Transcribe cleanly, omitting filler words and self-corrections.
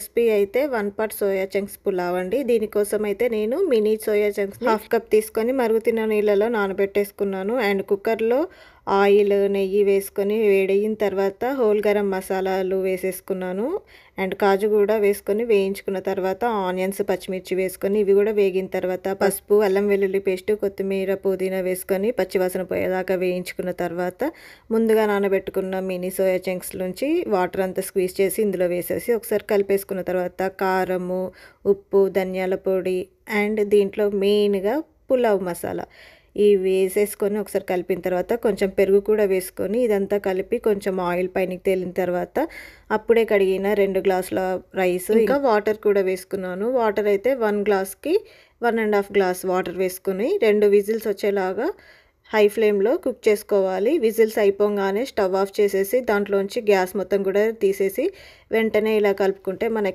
Recipe అయితే 1 pot soya chunks pulao అండి. దీనికోసం అయితే నేను మినీ సోయా చంక్స్‌ని హాఫ్ కప్ తీసుకొని మరుగుతున్న నీళ్ళలో నానబెట్టేసుకున్నాను. అండ్ కుక్కర్‌లో ఆయిల్, నెయ్యి వేసుకొని వేడయిన తర్వాత హోల్ గరం మసాలాలు వేసేసుకున్నాను. అండ్ కాజు కూడా వేసుకొని వేయించుకున్న తర్వాత ఆనియన్స్, పచ్చిమిర్చి వేసుకొని ఇవి కూడా వేగిన తర్వాత పసుపు, అల్లం వెల్లుల్లి పేస్ట్, కొత్తిమీర, పుదీనా వేసుకొని పచ్చివాసన పోయేదాకా వేయించుకున్న తర్వాత ముందుగా నానబెట్టుకున్న మినీ సోయా చంక్స్ నుంచి వాటర్ అంతా స్క్వీజ్ చేసి ఇందులో వేసేసి ఒకసారి కలిపేసుకున్న తర్వాత కారము, ఉప్పు, ధనియాల పొడి అండ్ దీంట్లో మెయిన్‌గా పులావ్ మసాలా ఇవి వేసేసుకొని ఒకసారి కలిపిన తర్వాత కొంచెం పెరుగు కూడా వేసుకొని ఇదంతా కలిపి కొంచెం ఆయిల్ పైనకి తేలిన తర్వాత అప్పుడే కడిగిన 2 గ్లాసుల రైస్ ఇంకా వాటర్ కూడా వేసుకున్నాను. వాటర్ అయితే 1 గ్లాస్‌కి 1 ½ గ్లాస్ వాటర్ వేసుకొని 2 విజిల్స్ వచ్చేలాగా హై ఫ్లేమ్‌లో కుక్ చేసుకోవాలి. విజిల్స్ అయిపోగానే స్టవ్ ఆఫ్ చేసేసి దాంట్లోంచి గ్యాస్ మొత్తం కూడా తీసేసి వెంటనే ఇలా కలుపుకుంటే మనకి